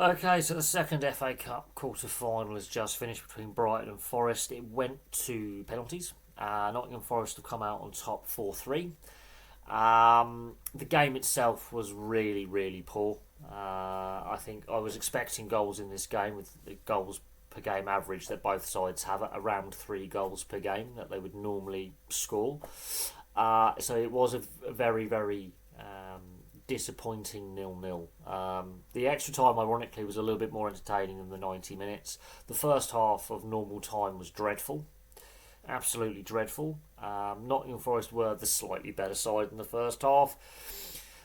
Okay, so the second FA Cup quarter-final has just finished between Brighton and Forest. It went to penalties. Nottingham Forest have come out on top 4-3. The game itself was really, really poor. I think I was expecting goals in this game with the goals per game average that both sides have at around 3 goals per game that they would normally score. So it was a very, very disappointing 0-0. The extra time, ironically, was a little bit more entertaining than the 90 minutes. The first half of normal time was dreadful, absolutely dreadful. Nottingham Forest were the slightly better side in the first half.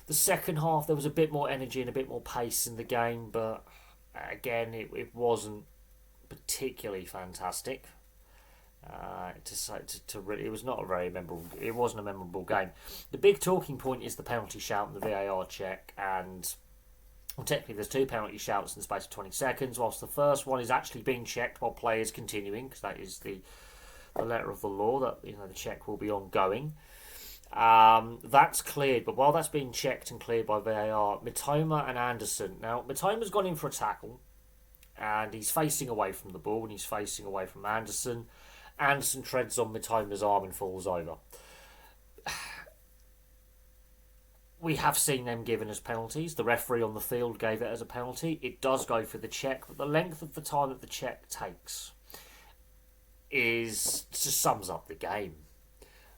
The second half, there was a bit more energy and a bit more pace in the game, but again, it wasn't particularly fantastic. It was not a very memorable. It wasn't a memorable game. The big talking point is the penalty shout and the VAR check, and well, technically there's 2 penalty shouts in the space of 20 seconds. Whilst the first one is actually being checked while play is continuing, because that is the letter of the law that the check will be ongoing. That's cleared, but while that's being checked and cleared by VAR, Mitoma and Anderson. Now Mitoma's gone in for a tackle, and he's facing away from the ball, and he's facing away from Anderson. Anderson treads on Mitoma's arm and falls over. We have seen them given as penalties. The referee on the field gave it as a penalty. It does go for the check, but the length of the time that the check takes just sums up the game.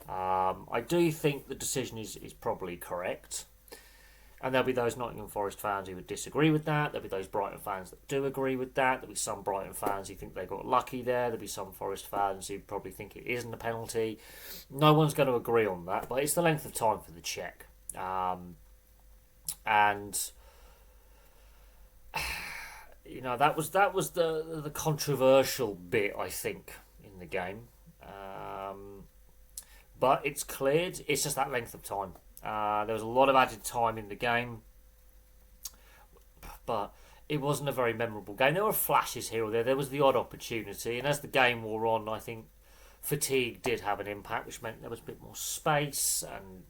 I do think the decision is probably correct. And there'll be those Nottingham Forest fans who would disagree with that. There'll be those Brighton fans that do agree with that. There'll be some Brighton fans who think they got lucky there. There'll be some Forest fans who probably think it isn't a penalty. No one's going to agree on that, but it's the length of time for the check. And that was the controversial bit, I think, in the game. But it's cleared. It's just that length of time. There was a lot of added time in the game, but it wasn't a very memorable game. There were flashes here or there. There was the odd opportunity, and as the game wore on, I think fatigue did have an impact, which meant there was a bit more space and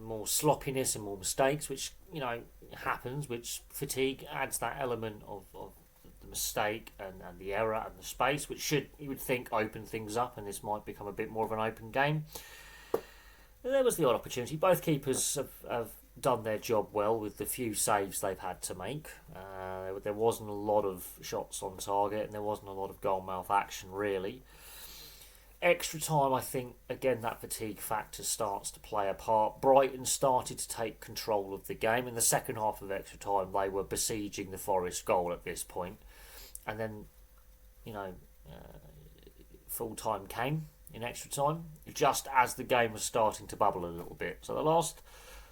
more sloppiness and more mistakes, which happens. Which fatigue adds that element of the mistake and the error and the space, which you would think open things up, and this might become a bit more of an open game. There was the odd opportunity. Both keepers have done their job well with the few saves they've had to make. There wasn't a lot of shots on target, and there wasn't a lot of goal mouth action, really. Extra time, I think, again, that fatigue factor starts to play a part. Brighton started to take control of the game. In the second half of extra time, they were besieging the Forest goal at this point. And then, full time came in extra time, just as the game was starting to bubble a little bit. So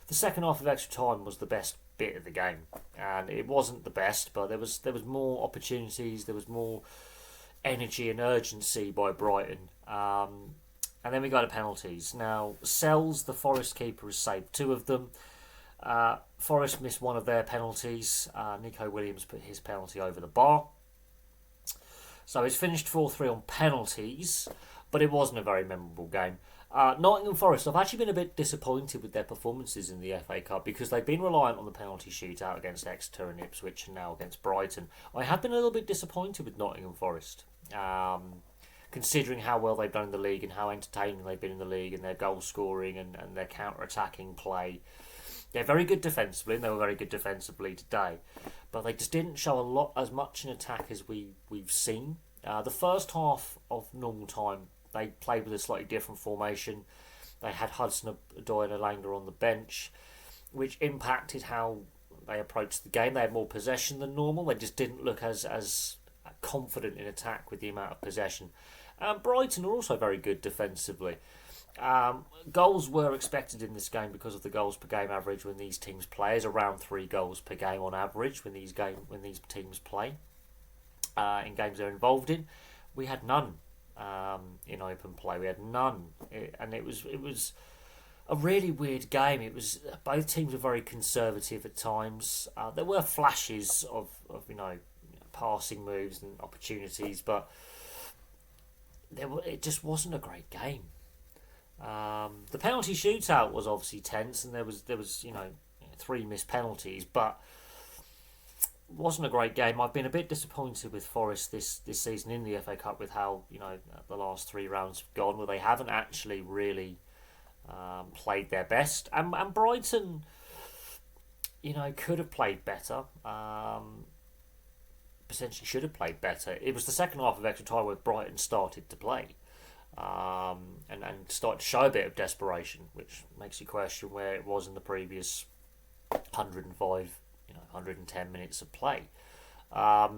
the second half of extra time was the best bit of the game, and it wasn't the best, but there was more opportunities, there was more energy and urgency by Brighton. And then we go to penalties. Now, Sells, the Forest keeper, has saved 2 of them. Forest missed one of their penalties. Nico Williams put his penalty over the bar. So it's finished 4-3 on penalties, but it wasn't a very memorable game. Nottingham Forest, I've actually been a bit disappointed with their performances in the FA Cup because they've been reliant on the penalty shootout against Exeter and Ipswich and now against Brighton. I have been a little bit disappointed with Nottingham Forest, considering how well they've done in the league and how entertaining they've been in the league and their goal scoring and their counter-attacking play. They're very good defensively, and they were very good defensively today, but they just didn't show as much in attack as we've seen. The first half of normal time, they played with a slightly different formation. They had Hudson-Odoi and Elanga on the bench, which impacted how they approached the game. They had more possession than normal. They just didn't look as confident in attack with the amount of possession. Brighton are also very good defensively. Goals were expected in this game because of the goals per game average when these teams play. Is around 3 goals per game on average when these teams play. In games they're involved in. We had none in open play. We had none, and it was a really weird game. It was both teams were very conservative at times. There were flashes of passing moves and opportunities, but it just wasn't a great game. The penalty shootout was obviously tense, and there was 3 missed penalties, but wasn't a great game. I've been a bit disappointed with Forest this season in the FA Cup with how the last 3 rounds have gone, where they haven't actually really played their best, and Brighton, could have played better. Potentially should have played better. It was the second half of extra time where Brighton started to play, and started to show a bit of desperation, which makes you question where it was in the previous 105, 110 minutes of play. But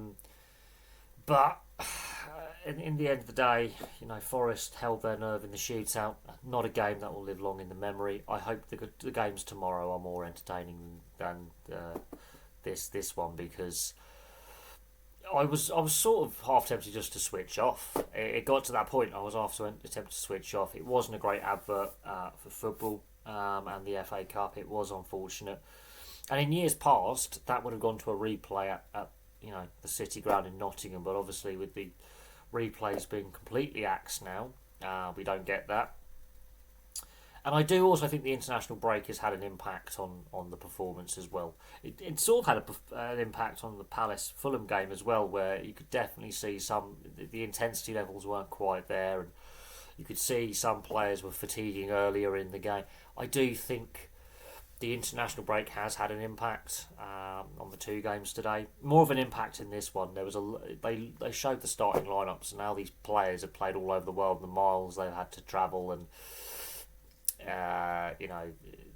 in the end of the day, Forest held their nerve in the shootout. Not a game that will live long in the memory. I hope the games tomorrow are more entertaining than this one, because I was sort of half tempted just to switch off. It got to that point. I was after attempt to switch off. It wasn't a great advert for football and the FA Cup. It was unfortunate. And in years past, that would have gone to a replay at the City Ground in Nottingham. But obviously, with the replays being completely axed now, we don't get that. And I do also think the international break has had an impact on the performance as well. It sort of had an impact on the Palace Fulham game as well, where you could definitely see the intensity levels weren't quite there, and you could see some players were fatiguing earlier in the game. I do think the international break has had an impact on the 2 games today. More of an impact in this one. There was they showed the starting lineups, and now these players have played all over the world, the miles they've had to travel, and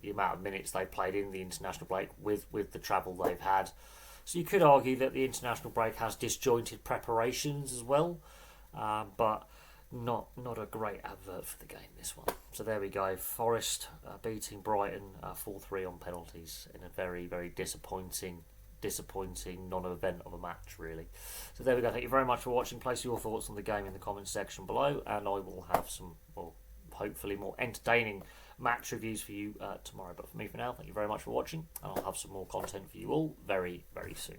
the amount of minutes they played in the international break with the travel they've had. So you could argue that the international break has disjointed preparations as well, but not a great advert for the game, this one. So there we go. Forest beating Brighton 4-3 on penalties in a very, very disappointing non-event of a match, really. So there we go. Thank you very much for watching. Place your thoughts on the game in the comments section below, and I will have some, hopefully more entertaining match reviews for you tomorrow. But for me, for now, thank you very much for watching, and I'll have some more content for you all very, very soon.